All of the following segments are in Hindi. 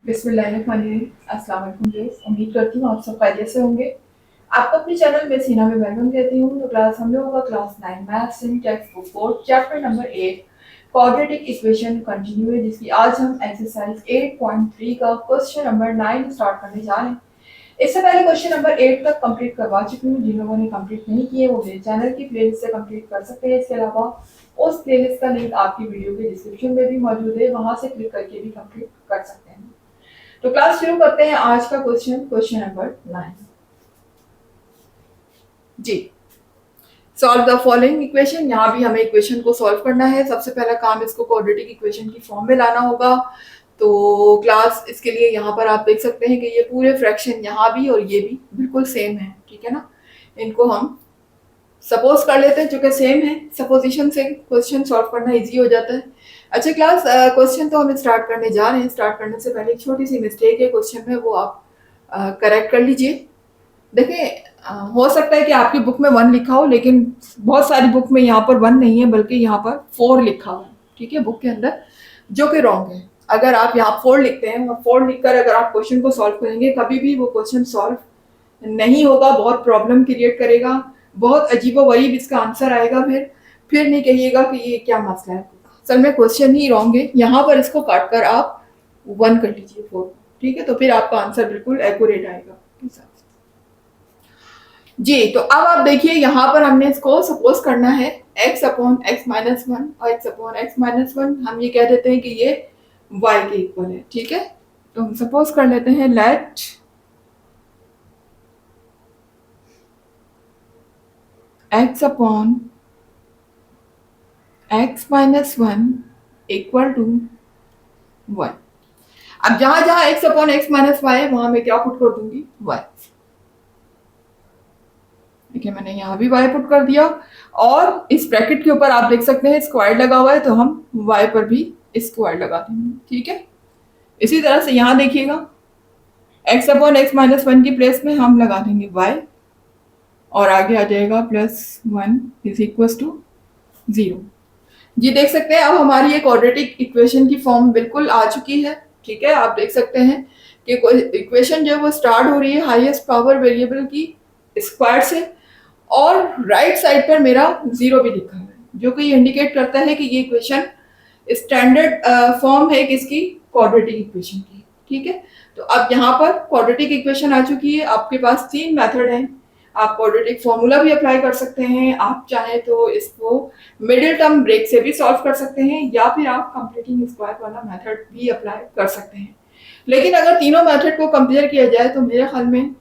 बिस्मिल्लाहिर्रहमानिर्रहीम। अस्सलाम वालेकुम गाइस, उम्मीद करती हूँ आप सब खैरियत से होंगे। आपको अपने चैनल में सीना में वेलकम कहती हूँ। तो क्लास हम लोगों का क्लास 9 मैथ्स इन text book 4 chapter number 8 quadratic equation continue है, जिसकी आज हम एक्सरसाइज 8.3 का क्वेश्चन नंबर 9 स्टार्ट करने जा रहे हैं। इससे पहले क्वेश्चन नंबर 8 तक कंप्लीट करवा चुकी हूँ। जिन लोगों ने कंप्लीट नहीं किए वो मेरे चैनल की प्लेलिस्ट से कंप्लीट कर सकते हैं। इसके अलावा उस प्लेलिस्ट का लिंक आपकी वीडियो के डिस्क्रिप्शन में भी मौजूद है, वहां से क्लिक करके भी कंप्लीट कर सकते हैं। तो क्लास शुरू करते हैं आज का क्वेश्चन नंबर 9 जी। Solve the following equation. यहाँ भी हमें इक्वेशन को सॉल्व करना है। सबसे पहला काम इसको क्वाड्रेटिक इक्वेशन की फॉर्म में लाना होगा। तो क्लास इसके लिए यहाँ पर आप देख सकते हैं कि ये पूरे फ्रैक्शन यहाँ भी और ये भी बिल्कुल सेम है, ठीक है ना। इनको हम सपोज कर लेते हैं, चूंकि सेम है सपोजिशन से क्वेश्चन सॉल्व करना इजी हो जाता है। अच्छा क्लास, क्वेश्चन तो हम स्टार्ट करने जा रहे हैं। स्टार्ट करने से पहले एक छोटी सी मिस्टेक है क्वेश्चन में, वो आप करेक्ट कर लीजिए। देखिए, हो सकता है कि आपकी बुक में 1 लिखा हो, लेकिन बहुत सारी बुक में यहाँ पर 1 नहीं है बल्कि यहाँ पर 4 लिखा हुआ है, ठीक है, बुक के अंदर, जो कि रॉन्ग है। अगर आप यहाँ 4 लिखते हैं और 4 लिखकर अगर आप क्वेश्चन को सॉल्व करेंगे, कभी भी वो क्वेश्चन सॉल्व नहीं होगा, बहुत प्रॉब्लम क्रिएट करेगा, बहुत अजीबोगरीब इसका आंसर आएगा। फिर नहीं कहिएगा कि ये क्या मसला है। असल में क्वेश्चन ही रॉन्ग है। यहाँ पर इसको काट कर आप 1 कर लीजिए 4, ठीक है, तो फिर आपका आंसर बिल्कुल एक्यूरेट आएगा। जी, तो अब आप देखिए यहाँ पर हमने इसको सपोज करना है x अपॉन x माइनस 1 और x अपॉन x माइनस 1। हम ये कह देते हैं कि ये y के इक्वल है, ठीक है। तो हम सपोज कर लेते हैं let x upon x minus 1 equal to 1। अब जहां जहां x upon x minus y है वहां मैं क्या पुट कर दूंगी, y। देखिए मैंने यहाँ भी y पुट कर दिया, और इस ब्रैकेट के ऊपर आप देख सकते हैं स्क्वायर लगा हुआ है, तो हम y पर भी स्क्वायर लगा देंगे, ठीक है। इसी तरह से यहाँ देखिएगा x अपॉन x माइनस 1 की प्लेस में हम लगा देंगे y, और आगे आ जाएगा प्लस 1 इज इक्वल टू 0। जी देख सकते हैं अब हमारी ये क्वाड्रेटिक इक्वेशन की फॉर्म बिल्कुल आ चुकी है, ठीक है। आप देख सकते हैं कि इक्वेशन जो है वो स्टार्ट हो रही है हाईएस्ट पावर वेरिएबल की स्क्वायर से, और राइट साइड पर मेरा 0 भी लिखा है, जो कि इंडिकेट करता है कि ये इक्वेशन स्टैंडर्ड फॉर्म है किसकी, क्वाड्रेटिक इक्वेशन की, ठीक है। तो अब यहाँ पर क्वाड्रेटिक इक्वेशन आ चुकी है। आपके पास 3 मेथड हैं। आप क्वाड्रेटिक फॉर्मूला भी अप्लाई कर सकते हैं, आप चाहे तो इसको मिडिल टर्म ब्रेक से भी सॉल्व कर सकते हैं, या फिर आप कंप्लीटिंग स्क्वायर वाला मेथड भी अप्लाई कर सकते हैं। लेकिन अगर तीनों मेथड को कंपेयर किया जाए तो मेरे ख्याल में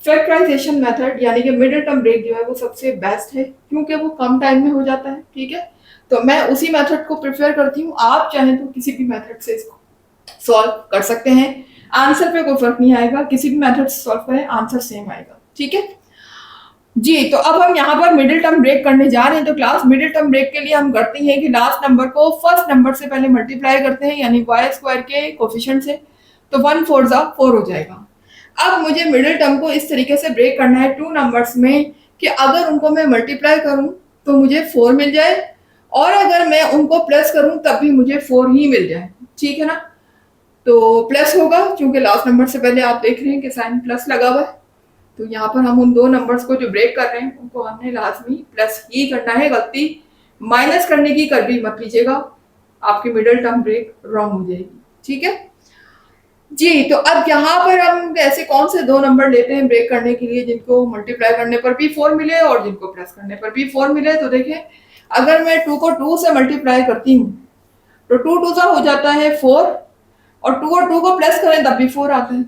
फैक्टराइजेशन मेथड यानी कि मिडिल टर्म ब्रेक जो है वो सबसे बेस्ट है, क्योंकि वो कम टाइम में हो जाता है, ठीक है। तो मैं उसी मेथड को प्रेफर करती हूँ। आप चाहें तो किसी भी मेथड से इसको सॉल्व कर सकते हैं, आंसर पे कोई फर्क नहीं आएगा। किसी भी मेथड से सॉल्व करें आंसर सेम आएगा, ठीक है जी। तो अब हम यहाँ पर मिडिल टर्म ब्रेक करने जा रहे हैं। तो क्लास मिडिल टर्म ब्रेक के लिए हम करते हैं कि लास्ट नंबर को फर्स्ट नंबर से पहले मल्टीप्लाई करते हैं, यानी y स्क्वायर के कोफिशिएंट से। तो 1 4 जा 4 हो जाएगा। अब मुझे मिडिल टर्म को इस तरीके से ब्रेक करना है 2 नंबर्स में कि अगर उनको मैं मल्टीप्लाई करूं तो मुझे 4 मिल जाए, और अगर मैं उनको प्लस करूं तब भी मुझे 4 ही मिल जाए, ठीक है ना। तो प्लस होगा, क्योंकि लास्ट नंबर से पहले आप देख रहे हैं कि साइन प्लस लगा हुआ है। तो यहाँ पर हम उन 2 नंबर्स को जो ब्रेक कर रहे हैं उनको हमने लाजमी प्लस ही करना है। गलती माइनस करने की कर भी मत लीजिएगा, आपकी मिडिल टर्म ब्रेक रॉन्ग हो जाएगी, ठीक है जी। तो अब यहाँ पर हम ऐसे कौन से 2 नंबर लेते हैं ब्रेक करने के लिए जिनको मल्टीप्लाई करने पर भी 4 मिले और जिनको प्लस करने पर भी 4 मिले। तो देखें, अगर मैं 2 को 2 से मल्टीप्लाई करती हूँ तो 2 2 सा हो जाता है 4, और 2 और 2 को प्लस करें तब भी 4 आता है।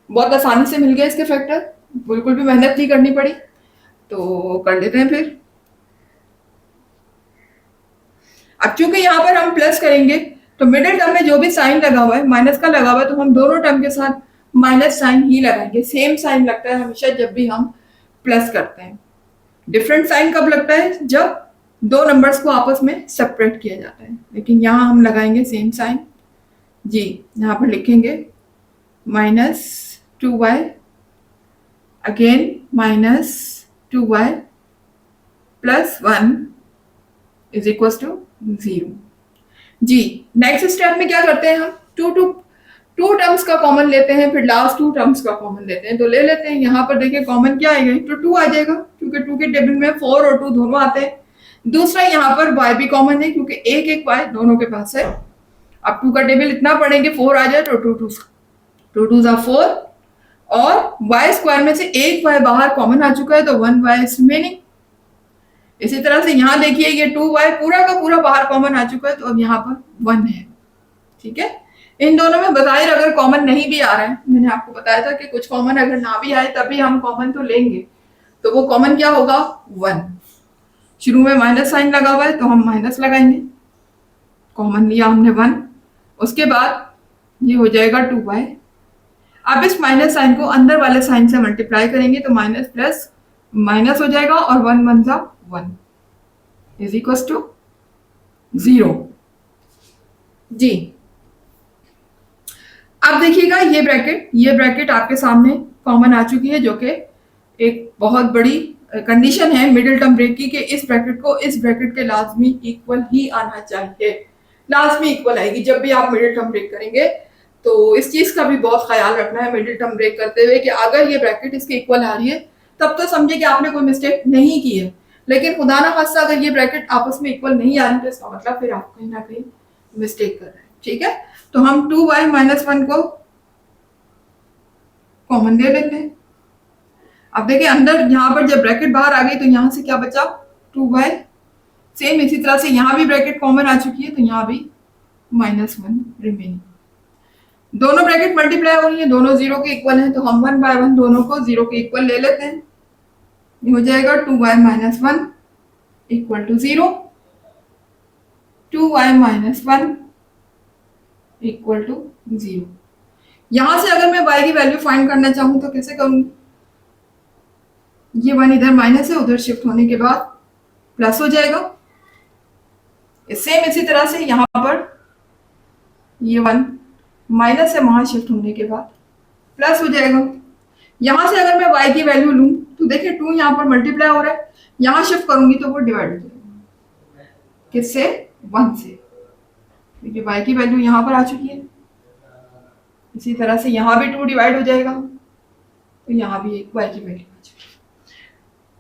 बहुत आसानी से मिल गया इसके फैक्टर, बिल्कुल भी मेहनत नहीं करनी पड़ी। तो कर लेते हैं फिर। अब चूंकि यहाँ पर हम प्लस करेंगे तो मिडिल टर्म में जो भी साइन लगा हुआ है माइनस का लगा हुआ है, तो हम दोनों टर्म के साथ माइनस साइन ही लगाएंगे। सेम साइन लगता है हमेशा जब भी हम प्लस करते हैं। डिफरेंट साइन कब लगता है, जब 2 नंबर्स को आपस में सेपरेट किया जाता है। लेकिन यहाँ हम लगाएंगे सेम साइन जी। यहाँ पर लिखेंगे -2y, again -2y plus 1 is equal to 0 जी। नेक्स्ट स्टेप में क्या करते हैं हम, टू टर्म्स का कॉमन लेते हैं, फिर लास्ट 2 टर्म्स का कॉमन लेते हैं। तो ले लेते हैं, यहाँ पर देखिए कॉमन क्या आएगा, तो 2 आ जाएगा क्योंकि 2 के टेबल में 4 और 2 दोनों आते हैं। दूसरा यहाँ पर y भी कॉमन है क्योंकि एक एक y दोनों के पास है। अब 2 का टेबल इतना पढ़ेंगे, 4 आ जाए तो 2 2 जा 4, और y स्क्वायर में से एक y बाहर कॉमन आ चुका है तो 1 y इज रिमेनिंग। इसी तरह से यहाँ देखिए ये 2y पूरा का पूरा बाहर कॉमन आ चुका है तो अब यहाँ पर 1 है। ठीक है, इन दोनों में बाहर अगर कॉमन नहीं भी आ रहा है, मैंने आपको बताया था कि कुछ कॉमन अगर ना भी आए तभी हम कॉमन तो लेंगे, तो वो कॉमन क्या होगा, 1। शुरू में माइनस साइन लगा हुआ है तो हम माइनस लगाएंगे, कॉमन लिया हमने 1। उसके बाद ये हो जाएगा 2y। अब इस माइनस साइन को अंदर वाले साइन से मल्टीप्लाई करेंगे तो माइनस प्लस माइनस हो जाएगा और 1 1 जा 1 इज इक्वल टू 0। जी, अब देखिएगा ये ब्रैकेट आपके सामने कॉमन आ चुकी है, जो कि एक बहुत बड़ी कंडीशन है मिडिल टर्म ब्रेक की, कि इस ब्रैकेट के लाजमी इक्वल ही आना चाहिए। लाजमी इक्वल आएगी जब भी आप मिडिल टर्म ब्रेक करेंगे। तो इस चीज का भी बहुत ख्याल रखना है मिडिल टर्म ब्रेक करते हुए कि अगर ये ब्रैकेट इसके इक्वल आ रही है तब तो समझे कि आपने कोई मिस्टेक नहीं की है, लेकिन खुदा ना खास्ता अगर ये ब्रैकेट आपस में इक्वल नहीं आ रही तो इसका मतलब फिर आप कहीं ना कहीं मिस्टेक कर रहे हैं। ठीक है, तो हम 2y माइनस 1 को कॉमन ले लेते हैं। अब देखिए अंदर यहाँ पर जब ब्रैकेट बाहर आ गई तो यहाँ से क्या बचा, 2y। सेम इसी तरह से यहाँ भी ब्रैकेट कॉमन आ चुकी है तो यहाँ भी -1 रिमेनिंग। दोनों ब्रैकेट मल्टीप्लाई हो रही है, दोनों 0 के इक्वल हैं, तो हम 1 बाय 1 दोनों को 0 के इक्वल ले लेते हैं। ये हो जाएगा 2y minus 1 equal to 0, 2y minus 1 equal to 0। यहां से अगर मैं y की वैल्यू फाइंड करना चाहूं तो कैसे करूंगी, ये 1 इधर माइनस है, उधर शिफ्ट होने के बाद प्लस हो जाएगा। सेम इसी तरह से यहां पर ये 1 माइनस है, वहां शिफ्ट होने के बाद प्लस हो जाएगा। यहां से अगर मैं y की वैल्यू लूं तो देखिए 2 यहां पर मल्टीप्लाई हो रहा है, यहां शिफ्ट करूंगी तो वो डिवाइड हो जाएगा, किससे, 1 से, क्योंकि y की वैल्यू यहां पर आ चुकी है। इसी तरह से यहां भी 2 डिवाइड हो जाएगा तो यहां भी एक y की वैल्यू आ चुकी है।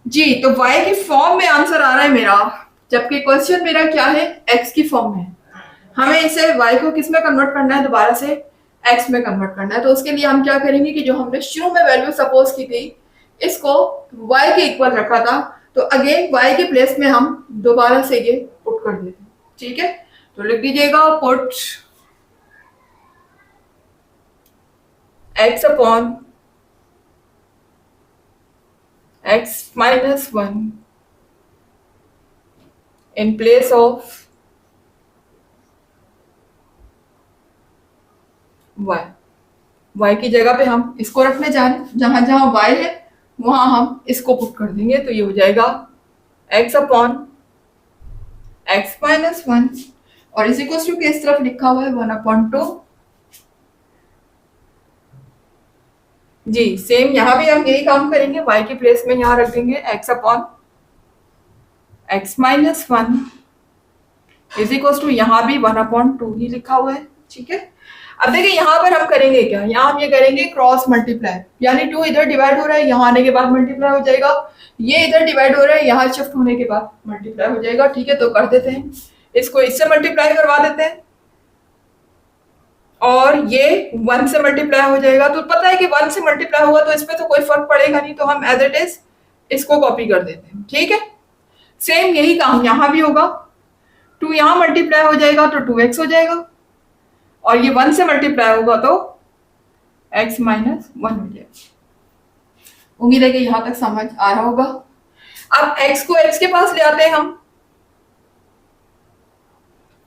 जी, तो y की फॉर्म में आंसर आ रहा है मेरा, जबकि क्वेश्चन मेरा क्या है, x की फॉर्म में। हमें इसे y को किस में कन्वर्ट करना है, दोबारा से x में कन्वर्ट करना है। तो उसके लिए हम क्या करेंगे कि जो हमने शुरू में वैल्यू सपोज की थी इसको y के इक्वल रखा था, तो अगेन y के प्लेस में हम दोबारा से ये पुट कर देते हैं। ठीक है, तो लिख दीजिएगा put x upon x minus 1 in place of y की जगह पे हम इसको रखने जा रहे हैं, जहां जहां y है वहां हम इसको पुट कर देंगे, तो ये हो जाएगा x अपॉन x माइनस 1 और इसी को किस तरफ लिखा हुआ है 1/2। जी, सेम यहां भी हम यही काम करेंगे, y की प्लेस में यहां रख देंगे x upon x minus 1 is equal to यहां भी 1/2 ही लिखा हुआ है। ठीक है, अब देखिए यहां पर हम करेंगे क्या, यहां हम ये करेंगे क्रॉस मल्टीप्लाई, यानी 2 इधर डिवाइड हो रहा है, यहां आने के बाद मल्टीप्लाई हो जाएगा, ये इधर डिवाइड हो रहा है, यहां शिफ्ट होने के बाद मल्टीप्लाई हो जाएगा। ठीक है, तो कर देते हैं, इसको इससे मल्टीप्लाई करवा देते हैं और ये 1 से मल्टीप्लाई हो जाएगा। तो पता है कि 1 से मल्टीप्लाई होगा तो इसमें तो कोई फर्क पड़ेगा नहीं, तो हम एज इट इज इसको कॉपी कर देते हैं। ठीक है, सेम यही काम यहां भी होगा, 2 यहां मल्टीप्लाई हो जाएगा तो 2x हो जाएगा और ये 1 से मल्टीप्लाई होगा तो x माइनस 1 हो जाएगा। उम्मीद है कि यहां तक समझ आ रहा होगा। अब x को x के पास ले आते हैं हम,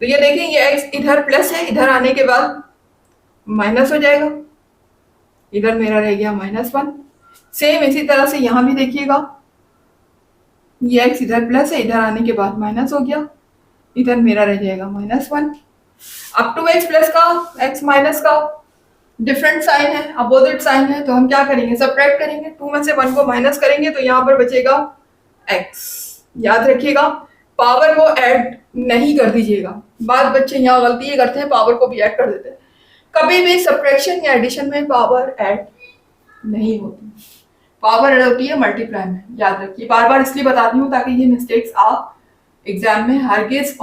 तो ये देखें ये x इधर प्लस है, इधर आने के बाद माइनस हो जाएगा, इधर मेरा रह गया -1। सेम इसी तरह से यहां भी देखिएगा, ये x इधर प्लस है, इधर आने के बाद माइनस हो गया, इधर मेरा रह जाएगा -1। अब 2x प्लस का x माइनस का डिफरेंट साइन है, अपोजिट साइन है, तो हम क्या करेंगे, सब्ट्रैक्ट करेंगे, 2 में से 1 को माइनस करेंगे तो यहाँ पर बचेगा x। याद रखिएगा पावर को ऐड नहीं कर दीजिएगा, बाद बच्चे यहाँ गलती ये करते हैं, पावर को भी ऐड कर देते हैं। कभी भी सब्ट्रैक्शन या एडिशन में पावर ऐड नहीं होती, पावर ऐड होती है मल्टीप्लाई में। याद रखिए, बार बार इसलिए बताती हूँ ताकि ये मिस्टेक्स आप एग्जाम में हरगिज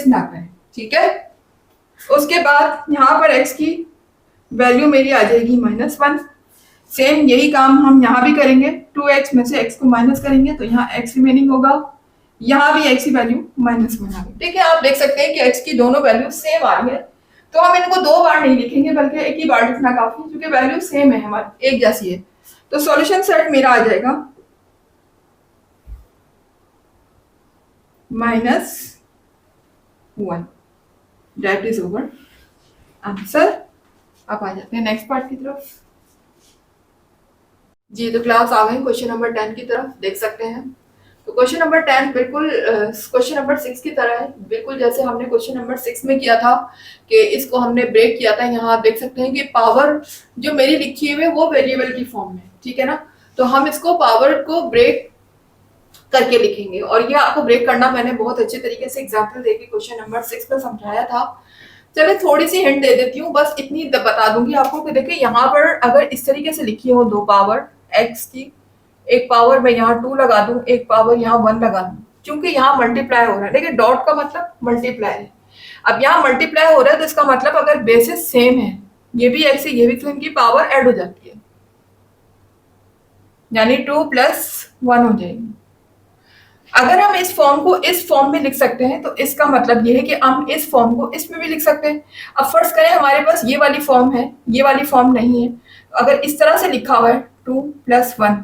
ना करें, ठीक है। उसके बाद यहाँ पर x की वैल्यू मेरी आ जाएगी -1। सेम यही काम हम यहाँ भी करेंगे, 2x में से x को माइनस करेंगे तो यहाँ x रिमेनिंग होगा, यहाँ भी x की वैल्यू -1 आ गई। ठीक है, आप देख सकते हैं कि x की दोनों वैल्यू सेम आ रही है, तो हम इनको 2 बार नहीं लिखेंगे बल्कि एक ही बार लिखना काफी है, क्योंकि वैल्यू सेम है हमारी, एक जैसी है। तो सॉल्यूशन सेट मेरा आ जाएगा -1, दैट इज ओवर आंसर। अब आ जाते हैं नेक्स्ट पार्ट की तरफ। जी, तो क्लास आ गई क्वेश्चन नंबर 10 की तरफ, देख सकते हैं। तो क्वेश्चन नंबर 10 बिल्कुल क्वेश्चन नंबर 6 की तरह है, बिल्कुल जैसे हमने क्वेश्चन नंबर 6 में किया था कि इसको हमने ब्रेक किया था। यहाँ आप देख सकते हैं कि पावर जो मेरी लिखी हुई है वो वेरिएबल की फॉर्म में, ठीक है ना। तो हम इसको पावर को ब्रेक करके लिखेंगे, और ये आपको ब्रेक करना मैंने बहुत अच्छे तरीके से एग्जाम्पल देके क्वेश्चन नंबर 6 में समझाया था। चलिए थोड़ी सी हिंट दे देती हूँ, बस इतनी बता दूंगी आपको कि देखिए यहाँ पर अगर इस तरीके से लिखी हो 2 पावर x की, एक पावर मैं यहाँ 2 लगा दूं, एक पावर यहाँ 1 लगा दूं, क्योंकि यहाँ मल्टीप्लाई हो रहा है। देखिए डॉट का मतलब मल्टीप्लाई है, अब यहाँ मल्टीप्लाई हो रहा है तो इसका मतलब अगर बेसिस सेम है, ये भी x है ये भी, तो इनकी पावर ऐड हो जाती है, यानी 2 + 1 हो जाएगी। अगर हम इस फॉर्म को इस फॉर्म में लिख सकते हैं तो इसका मतलब ये है कि हम इस फॉर्म को इसमें भी लिख सकते हैं। अब फर्ज करें हमारे पास ये वाली फॉर्म है, ये वाली फॉर्म नहीं है, अगर इस तरह से लिखा हुआ है 2 + 1,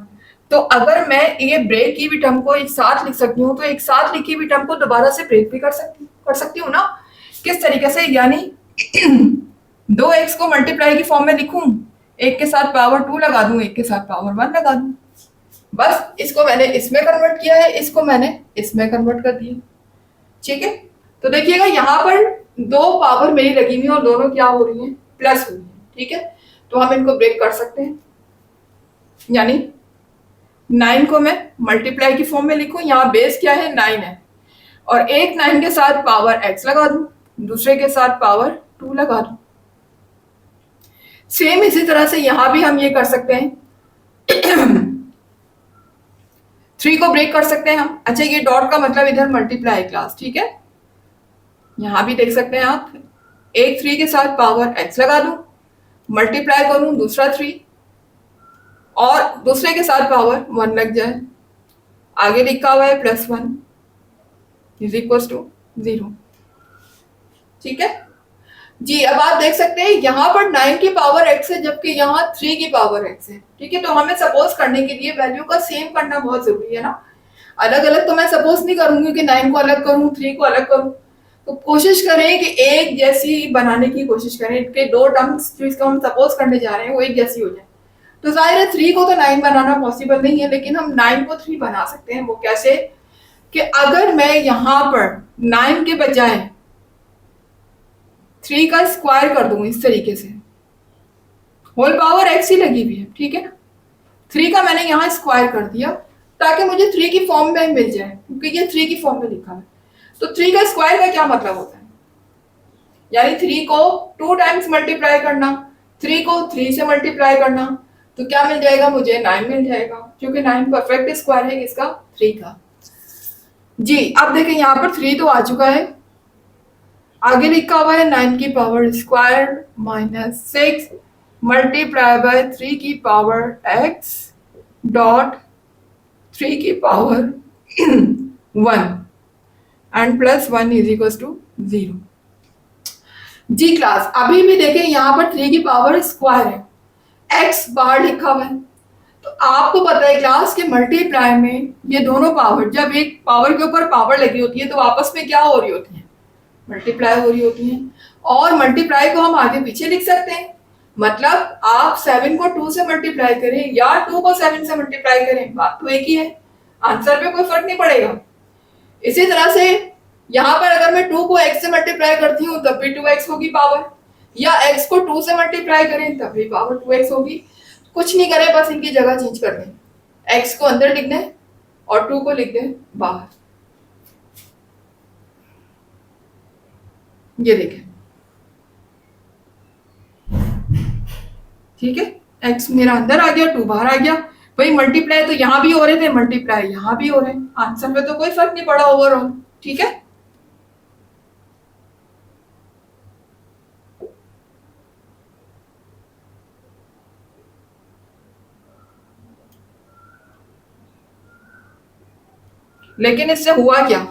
तो अगर मैं ये ब्रेक की हुई टर्म को एक साथ लिख सकती हूँ, तो एक साथ लिखी हुई टर्म को दोबारा से ब्रेक भी कर सकती हूँ ना। किस तरीके से, यानी 2x को मल्टीप्लाई की फॉर्म में लिखूं, एक के साथ पावर 2 लगा दूं, एक के साथ पावर 1 लगा दूं, बस इसको मैंने इसमें कन्वर्ट किया है, इसको मैंने इसमें कन्वर्ट कर दिया, ठीक है। तो देखिएगा यहाँ पर 2 पावर मेरी लगी हुई है और दोनों क्या हो रही हैं, प्लस हो रही है, ठीक है। तो हम इनको ब्रेक कर सकते हैं, यानी 9 को मैं मल्टीप्लाई की फॉर्म में लिखूं, यहाँ बेस क्या है 9 है, और एक 9 के साथ पावर x लगा दूं, दूसरे के साथ पावर 2 लगा दूं। सेम इसी तरह से यहां भी हम ये कर सकते हैं 3 को ब्रेक कर सकते हैं हम। अच्छा, ये डॉट का मतलब इधर मल्टीप्लाई क्लास, ठीक है। यहां भी देख सकते हैं आप, एक 3 के साथ पावर x लगा दूं, मल्टीप्लाई करूं दूसरा 3, और दूसरे के साथ पावर 1 लग जाए, आगे लिखा हुआ है +1 = 0, ठीक है जी। अब आप देख सकते हैं यहाँ पर 9 की पावर x है, जबकि यहाँ 3 की पावर x है, ठीक है। तो हमें सपोज करने के लिए वैल्यू का सेम करना बहुत जरूरी है ना। अलग अलग तो मैं सपोज नहीं करूंगी कि 9 को अलग करूं 3 को अलग करूं, तो कोशिश करें कि एक जैसी बनाने की कोशिश करें, इनके 2 टर्म्स जो इसको हम सपोज करने जा रहे हैं वो एक जैसी हो जाए। तो जाहिर है 3 को तो 9 बनाना पॉसिबल नहीं है, लेकिन हम 9 को 3 बना सकते हैं। वो कैसे, कि अगर मैं यहाँ पर 9 के बजाय 3 का स्क्वायर कर दूं इस तरीके से, होल पावर x ही लगी हुई है, ठीक है ना। 3 का मैंने यहाँ स्क्वायर कर दिया ताकि मुझे 3 की फॉर्म में मिल जाए, क्योंकि ये 3 की फॉर्म में लिखा है। तो 3 का स्क्वायर का क्या मतलब होता है, यानी 3 को 2 टाइम्स मल्टीप्लाई करना, 3 को 3 से मल्टीप्लाई करना, तो क्या मिल जाएगा मुझे, 9 मिल जाएगा, क्योंकि 9 परफेक्ट स्क्वायर है किसका, 3 का। जी, अब देखें यहाँ पर 3 तो आ चुका है, आगे लिखा हुआ है 9 की पावर स्क्वायर -6 मल्टीप्लाई बाय 3 की पावर x डॉट 3 की पावर 1 एंड +1 = 0। जी क्लास, अभी भी देखें यहाँ पर 3 की पावर स्क्वायर है, x बाहर लिखा हुआ है। तो आपको पता है क्लास के मल्टीप्लाई में ये दोनों पावर, जब एक पावर के ऊपर पावर लगी होती है तो आपस में क्या हो रही होती है, मल्टीप्लाई हो रही होती है। और मल्टीप्लाई को हम आगे पीछे लिख सकते हैं, मतलब आप 7 को 2 से मल्टीप्लाई करें या 2 को 7 से मल्टीप्लाई करें, बात तो एक ही है, आंसर पे कोई फर्क नहीं पड़ेगा। इसी तरह से यहाँ पर अगर मैं 2 को x से मल्टीप्लाई करती हूँ तब भी 2x होगी पावर, या x को 2 से मल्टीप्लाई करें तब भी पावर 2x होगी। कुछ नहीं करें, बस इनकी जगह चेंज कर दें, x को अंदर लिख दें और 2 को लिख दें बाहर। ये देखें, ठीक है, x मेरा अंदर आ गया, 2 बाहर आ गया। भाई मल्टीप्लाई तो यहाँ भी हो रहे थे, मल्टीप्लाई यहाँ भी हो रहे हैं, आंसर में तो कोई फर्क नहीं पड़ा ओवरऑल। ठीक है, लेकिन इससे हुआ क्या,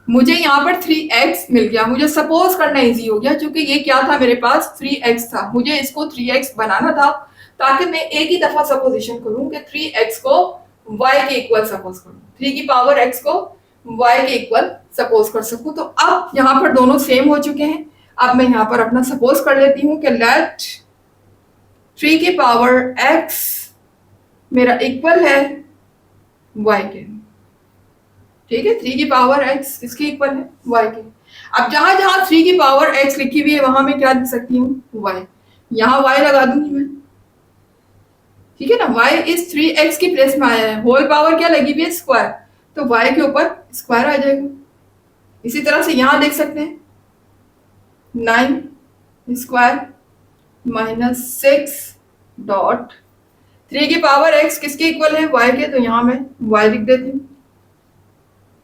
मुझे यहाँ पर 3x मिल गया। मुझे सपोज करना इजी हो गया, क्योंकि ये क्या था, मेरे पास 3x था, मुझे इसको 3x बनाना था ताकि मैं एक ही दफा सपोजिशन करूं कि 3x को y के इक्वल सपोज करूं, 3 की पावर x को y के इक्वल सपोज कर सकूं। तो अब यहाँ पर दोनों सेम हो चुके हैं। अब मैं यहाँ पर अपना सपोज कर लेती हूँ कि लेट 3 की पावर x मेरा इक्वल है y के। ठीक है, 3 की पावर x किसके इक्वल है, y के। अब जहां जहां 3 की पावर x लिखी हुई है वहां मैं क्या लिख सकती हूँ, y। यहाँ y लगा दूंगी मैं। ठीक है ना, y इस 3x की प्लेस में आया है, होल पावर क्या लगी हुई है, स्क्वायर, तो y के ऊपर स्क्वायर आ जाएगा। इसी तरह से यहां देख सकते हैं 9 स्क्वायर माइनस 6 डॉट 3 की पावर x किसके इक्वल है, y के, तो यहां मैं y लिख देती हूँ।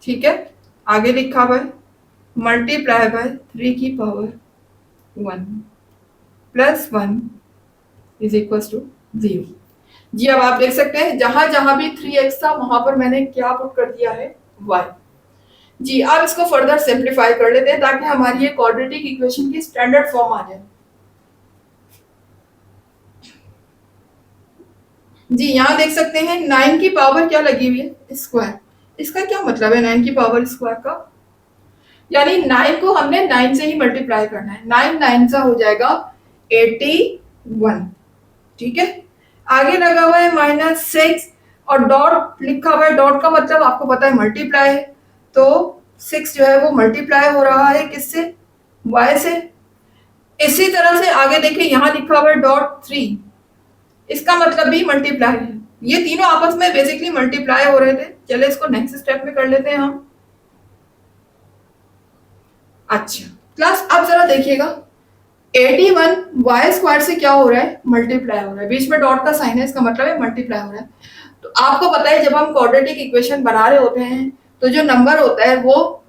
ठीक है, आगे लिखा हुआ है मल्टीप्लाई बाय 3 की power 1 plus 1 is equal to 0। जी अब आप देख सकते हैं जहां जहां भी 3x था वहां पर मैंने क्या पुट कर दिया है, y। जी अब इसको फर्दर सिंप्लीफाई कर लेते हैं ताकि हमारी ये क्वाड्रेटिक इक्वेशन की स्टैंडर्ड फॉर्म आ जाए। जी यहाँ देख सकते हैं 9 की पावर क्या लगी हुई है, स्क्वायर। इसका क्या मतलब है 9 की पावर स्क्वायर का, यानी 9 को हमने 9 से ही मल्टीप्लाई करना है। 9 9 सा हो जाएगा 81। ठीक है, आगे लगा हुआ है -6 और डॉट लिखा हुआ है, डॉट का मतलब आपको पता है मल्टीप्लाई है, तो 6 जो है वो मल्टीप्लाई हो रहा है किससे, y से। इसी तरह से आगे देखिए यहाँ लिखा हुआ है डॉट 3, इसका मतलब भी मल्टीप्लाई है। ये तीनों आपस में बेसिकली मल्टीप्लाई हो रहे थे। चले इसको नेक्स्ट स्टेप में कर लेते हैं हम। अच्छा क्लास अब जरा देखिएगा 81 वाई स्क्वायर से क्या हो रहा है, मल्टीप्लाई हो रहा है, बीच में डॉट का साइन है, इसका मतलब है मल्टीप्लाई हो रहा है। तो आपको पता है जब हम क्वाड्रेटिक इक्वेशन बना रहे होते हैं तो जो नंबर होता है वो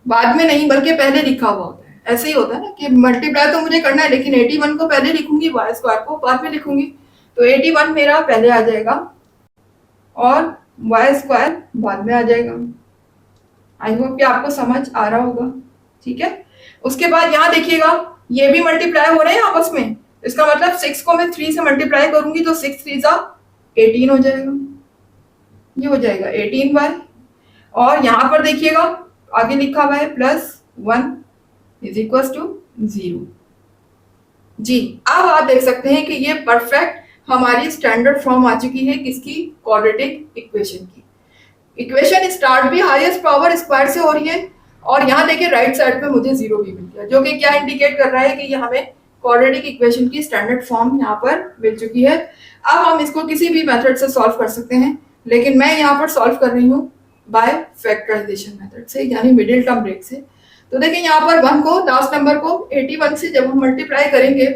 बाद में नहीं बल्कि पहले लिखा हुआ होता है। ऐसे ही होता है ना कि मल्टीप्लाई तो मुझे करना है लेकिन 81 को पहले लिखूंगी, वाई स्क्वायर को बाद में लिखूंगी, तो 81 मेरा पहले आ जाएगा और वाई स्क्वायर बाद में आ जाएगा। आई होप कि आपको समझ आ रहा होगा। ठीक है, उसके बाद यहाँ देखिएगा ये भी मल्टीप्लाई हो रहे हैं आपस में, इसका मतलब 6 को मैं 3 से मल्टीप्लाई करूंगी तो 6 3 जा 18 हो जाएगा, ये हो जाएगा 18y। और यहाँ पर देखिएगा आगे लिखा हुआ है +1 इज इक्वल टू 0। जी अब आप देख सकते हैं कि ये परफेक्ट हमारी स्टैंडर्ड फॉर्म आ चुकी है किसकी, क्वाड्रेटिक इक्वेशन की। इक्वेशन स्टार्ट भी हाईएस्ट पावर स्क्वायर से हो रही है और यहाँ देखिए राइट साइड पे मुझे 0 भी मिल गया, जो कि क्या इंडिकेट कर रहा है कि ये हमें क्वाड्रेटिक इक्वेशन की स्टैंडर्ड फॉर्म यहाँ पर मिल चुकी है। अब हम इसको किसी भी मेथड से सॉल्व कर सकते हैं, लेकिन मैं यहाँ पर सॉल्व कर रही हूँ बाय फैक्टराइजेशन मेथड से, यानी मिडिल टर्म ब्रेक से। तो देखिए यहाँ पर 1 को लास्ट नंबर को 81 से जब हम मल्टीप्लाई करेंगे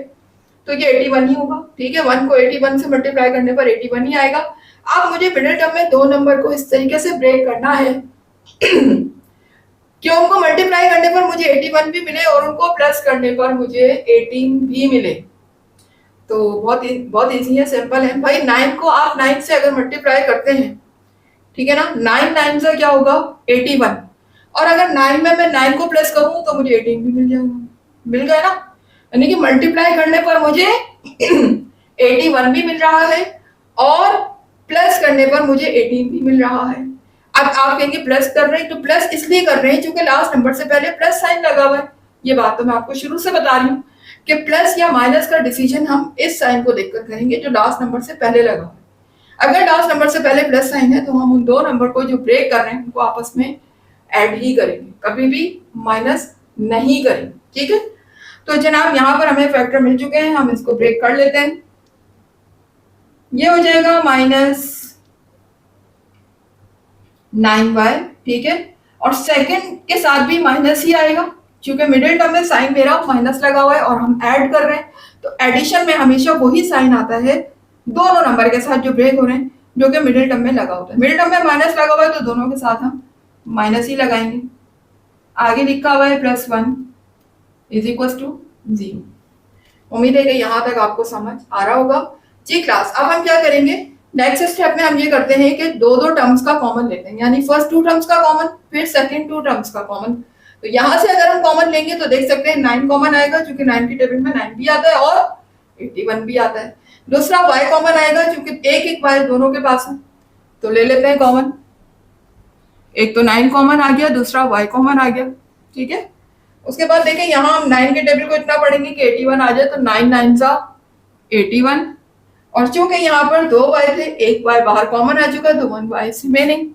तो ये 81 ही होगा। ठीक है, 1 को 81 से मल्टीप्लाई करने पर 81 ही आएगा। अब मुझे मिडिल टर्म में 2 नंबर को इस तरीके से ब्रेक करना है कि उनको मल्टीप्लाई करने पर मुझे 81 भी मिले और उनको प्लस करने पर मुझे 18 भी मिले। तो बहुत इजी है, सिंपल है भाई। 9 को आप 9 से अगर मल्टीप्लाई करते हैं, ठीक है ना, 9 9 से क्या होगा 81, और अगर 9 में मैं 9 को प्लस करूं तो मुझे 18 भी मिल जाएगा, मिल गया ना। यानी कि मल्टीप्लाई करने पर मुझे 81 भी मिल रहा है और प्लस करने पर मुझे 18 भी मिल रहा है। अब आप कहेंगे प्लस कर रहे हैं, तो प्लस इसलिए कर रहे हैं क्योंकि लास्ट नंबर से पहले प्लस साइन लगा हुआ है। ये बात तो मैं आपको शुरू से बता रही हूँ कि प्लस या माइनस का डिसीजन हम इस साइन को देखकर करेंगे जो लास्ट नंबर से पहले लगा हुआ है। अगर लास्ट नंबर से पहले प्लस साइन है तो हम उन 2 नंबर को जो ब्रेक कर रहे हैं उनको आपस में ऐड ही करेंगे, कभी भी माइनस नहीं करेंगे। ठीक है, तो जनाब यहाँ पर हमें फैक्टर मिल चुके हैं, हम इसको ब्रेक कर लेते हैं। ये हो जाएगा -9y। ठीक है, और सेकंड के साथ भी माइनस ही आएगा क्योंकि मिडिल टर्म में साइन मेरा माइनस लगा हुआ है और हम ऐड कर रहे हैं, तो एडिशन में हमेशा वही साइन आता है दोनों नंबर के साथ जो ब्रेक हो रहे हैं, जो कि मिडिल टर्म में लगा होता है। मिडिल टर्म में माइनस लगा हुआ है तो दोनों के साथ हम माइनस ही लगाएंगे। आगे लिखा हुआ है +1 इज इक्वल टू 0। उम्मीद है कि यहाँ तक आपको समझ आ रहा होगा। जी क्लास, अब हम क्या करेंगे, नेक्स्ट स्टेप में हम ये करते हैं कि दो दो टर्म्स का कॉमन लेते हैं, यानी फर्स्ट 2 टर्म्स का कॉमन, फिर सेकंड 2 टर्म्स का कॉमन। तो यहाँ से अगर हम कॉमन लेंगे तो देख सकते हैं 9 कॉमन आएगा, क्योंकि 9 की टेबल में 9 भी आता है और 81 भी आता है। दूसरा y कॉमन आएगा, क्योंकि एक एक y दोनों के पास है, तो ले लेते हैं कॉमन। एक तो 9 कॉमन आ गया, दूसरा y कॉमन आ गया, ठीक है। उसके बाद देखें यहाँ हम 9 के टेबल को इतना पढ़ेंगे कि 81 आ जाए, तो 9 9 सा 81, और चूंकि यहाँ पर 2 y थे, एक y बाहर कॉमन आ चुका, तो 1 y इज रिमेनिंग।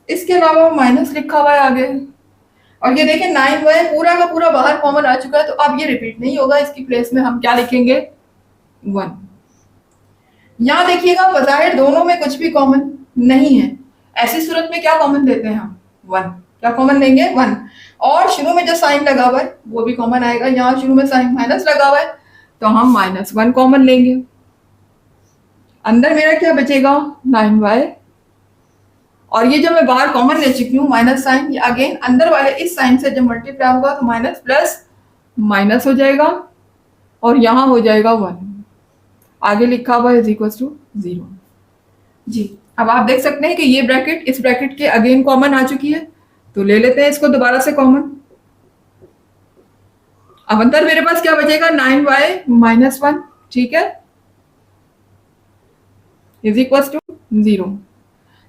इसके अलावा माइनस लिखा हुआ है आगे, और ये देखें 9 y पूरा का पूरा बाहर कॉमन आ चुका है, तो अब ये रिपीट नहीं होगा, इसकी प्लेस में हम क्या लिखेंगे 1। यहाँ देखिएगा बज़ाहिर दोनों में कुछ भी कॉमन नहीं है, ऐसी सूरत में क्या कॉमन लेते हैं हम 1, क्या कॉमन लेंगे 1, और शुरू में जो साइन लगा हुआ है वो भी कॉमन आएगा। यहाँ शुरू में साइन माइनस लगा हुआ है तो हम -1 कॉमन लेंगे। अंदर मेरा क्या बचेगा 9y, और ये जो मैं बाहर कॉमन ले चुकी हूँ माइनस साइन, ये अगेन अंदर वाले इस साइन से जब मल्टीप्लाई होगा तो माइनस प्लस माइनस हो जाएगा, और यहाँ हो जाएगा 1। आगे लिखा हुआ इज इक्वल टू 0। जी, अब आप देख सकते हैं कि ये ब्रैकेट इस ब्रैकेट के अगेन कॉमन आ चुकी है, तो ले लेते हैं इसको दोबारा से कॉमन। अब अंदर मेरे पास क्या बचेगा 9y - 1, ठीक है, इज इक्वल टू 0।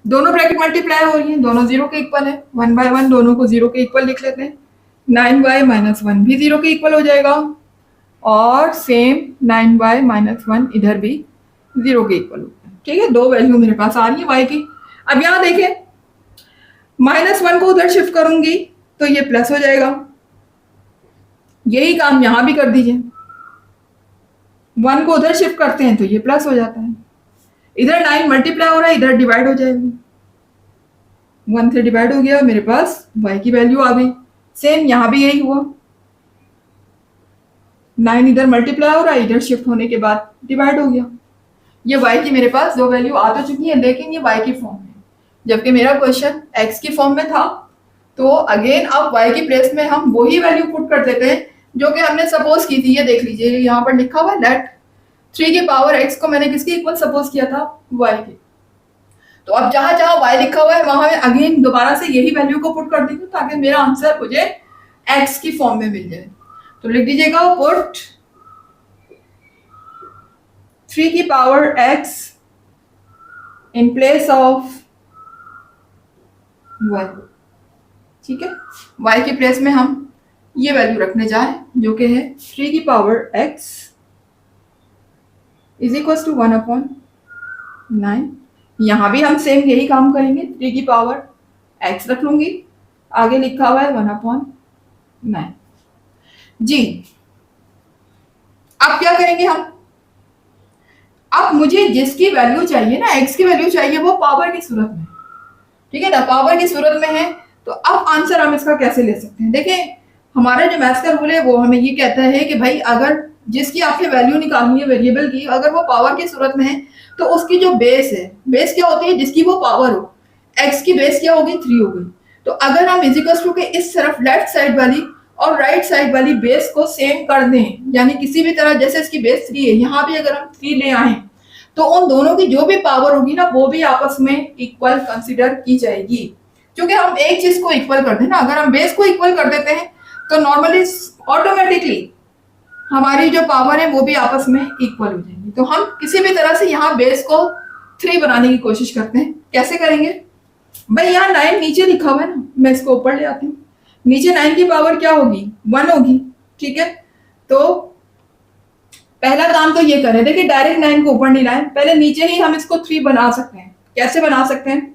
दोनों ब्रैकेट मल्टीप्लाई हो रही हैं, दोनों 0 के इक्वल है, 1 बाय 1 दोनों को 0 के इक्वल लिख लेते हैं। 9y - 1 भी 0 के इक्वल हो जाएगा, और सेम 9y - 1 इधर भी 0 के इक्वल होता है, ठीक है। दो वैल्यू मेरे पास आ रही है y की। अब यहाँ देखें -1 को उधर शिफ्ट करूंगी तो ये प्लस हो जाएगा, यही काम यहां भी कर दीजिए। 1 को उधर शिफ्ट करते हैं तो ये प्लस हो जाता है, इधर 9 मल्टीप्लाई हो रहा है, इधर डिवाइड हो जाएगा, 1 से डिवाइड हो गया, मेरे पास y की वैल्यू आ गई। सेम यहां भी यही हुआ, 9 इधर मल्टीप्लाई हो रहा है, इधर शिफ्ट होने के बाद डिवाइड हो गया। ये y की मेरे पास दो वैल्यू आ तो चुकी है, लेकिन ये y की फॉर्म में, जबकि मेरा क्वेश्चन x की फॉर्म में था। तो अगेन अब y की प्लेस में हम वही वैल्यू पुट कर देते हैं जो कि हमने सपोज की थी। ये देख लीजिए यहाँ पर लिखा हुआ है लेट 3 की पावर x को मैंने किसके इक्वल सपोज किया था, y के। तो अब जहां जहां y लिखा हुआ है वहां मैं अगेन दोबारा से यही वैल्यू को पुट कर देती हूँ, ताकि मेरा आंसर मुझे x की फॉर्म में मिल जाए। तो लिख दीजिएगा पुट 3 की power x in place of y, ठीक है। y की प्लेस में हम ये वैल्यू रखने जाए जो कि है 3 की power x is equal to 1/9। यहां भी हम सेम यही काम करेंगे, 3 की पावर x रख लूंगी, आगे लिखा हुआ है 1/9। जी, अब क्या करेंगे हम, अब मुझे जिसकी वैल्यू चाहिए ना, x की वैल्यू चाहिए, वो पावर की सूरत में, ठीक है ना, पावर की सूरत में है। तो अब आंसर हम इसका कैसे ले सकते हैं, देखिए हमारा जो मैथ्स का रूल है वो हमें ये कहता है कि भाई अगर जिसकी आपने वैल्यू निकालनी है वेरिएबल की, अगर वो पावर की सूरत में है तो उसकी जो बेस है, बेस क्या होती है, जिसकी वो पावर हो, x की बेस क्या होगी 3 होगी। तो अगर हम इजिकल्स टू के इस तरफ लेफ्ट साइड वाली और राइट साइड वाली बेस को सेम कर दें, यानी किसी भी तरह, जैसे इसकी बेस 3 है, यहाँ भी अगर हम 3 ले आए तो उन दोनों की जो भी पावर होगी ना वो भी आपस में इक्वल कंसिडर की जाएगी, क्योंकि हम एक चीज को इक्वल कर दें ना, अगर हम बेस को इक्वल कर देते हैं तो नॉर्मली ऑटोमेटिकली हमारी जो पावर है वो भी आपस में इक्वल हो जाएंगी। तो हम किसी भी तरह से यहाँ बेस को 3 बनाने की कोशिश करते हैं। कैसे करेंगे भाई, यहाँ 9 नीचे लिखा हुआ है ना, मैं इसको ऊपर ले आती हूँ। नीचे 9 की पावर क्या होगी 1 होगी, ठीक है। तो पहला काम तो ये करें, देखिए डायरेक्ट 9 को ऊपर नहीं लाए, पहले नीचे ही हम इसको 3 बना सकते हैं। कैसे बना सकते हैं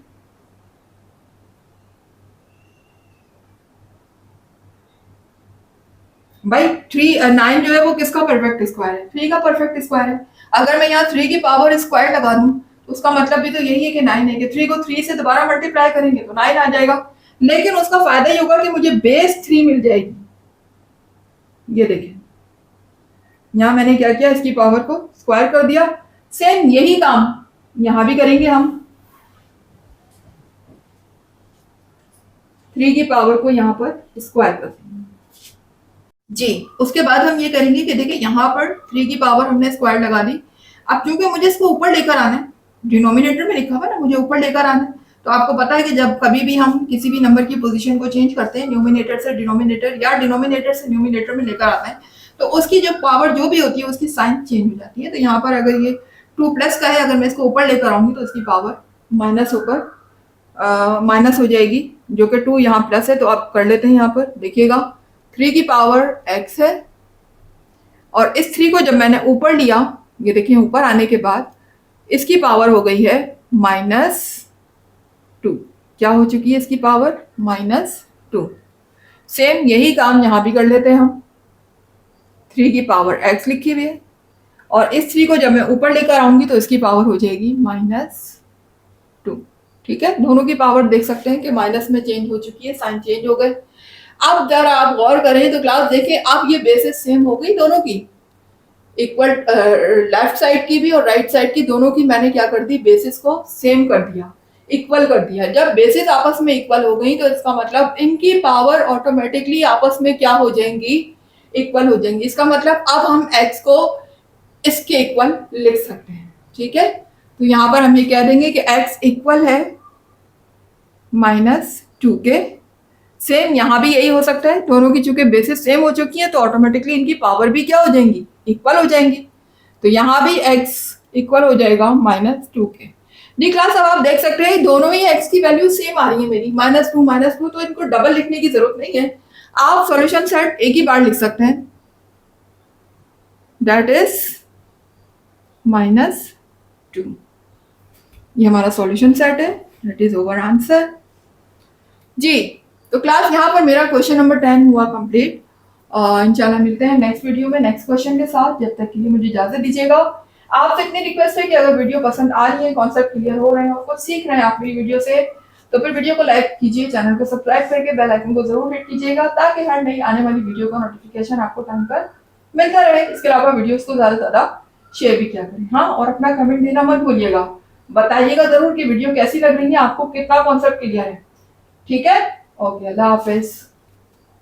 भाई, 9 जो है वो किसका परफेक्ट स्क्वायर है, 3 का परफेक्ट स्क्वायर है। अगर मैं यहाँ 3 की पावर स्क्वायर लगा दूं तो उसका मतलब भी तो यही है कि 9 है, कि 3 को 3 से दोबारा मल्टीप्लाई करेंगे तो 9 आ जाएगा। लेकिन उसका फायदा ये होगा कि मुझे बेस 3 मिल जाएगी। ये देखें यहाँ मैंने क्या किया, इसकी पावर को स्क्वायर कर दिया। सेम यही काम यहाँ भी करेंगे हम, 3 की पावर को यहाँ पर स्क्वायर कर देंगे जी। उसके बाद हम ये करेंगे कि देखिए यहाँ पर 3 की पावर हमने स्क्वायर लगा दी। अब क्योंकि मुझे इसको ऊपर लेकर आना है, डिनोमिनेटर में लिखा हुआ है ना, मुझे ऊपर लेकर आना है, तो आपको पता है कि जब कभी भी हम किसी भी नंबर की पोजीशन को चेंज करते हैं, न्यूमिनेटर से डिनोमिनेटर या डिनोमिनेटर से न्यूमिनेटर में लेकर आते हैं, तो उसकी जो पावर जो भी होती है उसकी साइन चेंज हो जाती है। तो यहाँ पर अगर ये 2 प्लस का है, अगर मैं इसको ऊपर लेकर आऊंगी तो इसकी पावर माइनस होकर माइनस हो जाएगी, जो कि 2 यहाँ प्लस है। तो आप कर लेते हैं, यहाँ पर देखिएगा 3 की पावर x है, और इस 3 को जब मैंने ऊपर लिया, ये देखिए ऊपर आने के बाद इसकी पावर हो गई है -2। क्या हो चुकी है इसकी पावर? -2। सेम यही काम यहां भी कर लेते हैं हम, 3 की पावर x लिखी हुई है, और इस 3 को जब मैं ऊपर लेकर आऊंगी तो इसकी पावर हो जाएगी -2। ठीक है, दोनों की पावर देख सकते हैं कि माइनस में चेंज हो चुकी है, साइन चेंज हो गए। अब जरा आप गौर करें तो क्लास देखें, अब ये बेसिस सेम हो गई दोनों की, इक्वल, लेफ्ट साइड की भी और राइट साइड की, दोनों की मैंने क्या कर दी, बेसिस को सेम कर दिया, इक्वल कर दिया। जब बेसिस आपस में इक्वल हो गई तो इसका मतलब इनकी पावर ऑटोमेटिकली आपस में क्या हो जाएंगी, इक्वल हो जाएंगी। इसका मतलब अब हम x को इसके इक्वल लिख सकते हैं। ठीक है, तो यहां पर हम ये कह देंगे कि x इक्वल है -2 के। सेम यहाँ भी यही हो सकता है, दोनों की चूंकि बेसिस सेम हो चुकी है तो ऑटोमेटिकली इनकी पावर भी क्या हो जाएंगी, इक्वल हो जाएंगी। तो यहाँ भी x इक्वल हो जाएगा -2 के। जी क्लास, अब आप देख सकते हैं दोनों ही x की वैल्यू सेम आ रही है मेरी, -2 तो इनको डबल लिखने की जरूरत नहीं है। आप सॉल्यूशन सेट एक ही बार लिख सकते हैं, दैट इज -2। ये हमारा सॉल्यूशन सेट है, दैट इज ओवर आंसर जी। तो क्लास यहाँ पर मेरा क्वेश्चन नंबर 10 हुआ कंप्लीट। इंशाल्लाह मिलते हैं नेक्स्ट वीडियो में नेक्स्ट क्वेश्चन के साथ। जब तक के लिए मुझे इजाजत दीजिएगा। आपसे इतनी रिक्वेस्ट है कि अगर वीडियो पसंद आ रही है, कॉन्सेप्ट क्लियर हो रहे हैं, कुछ सीख रहे हैं आप मेरी वीडियो से, तो फिर वीडियो को लाइक कीजिए, चैनल को सब्सक्राइब करके बेल आइकन को जरूर हिट कीजिएगा, ताकि हर नई आने वाली वीडियो का नोटिफिकेशन आपको टाइम पर मिलता रहे। इसके अलावा वीडियोस को ज्यादा से ज्यादा शेयर भी किया करें। हाँ, और अपना कमेंट देना मत भूलिएगा, बताइएगा जरूर कि वीडियो कैसी लग रही है, आपको कितना कॉन्सेप्ट क्लियर है। ठीक है, ओके, अल्लाह हाफिज।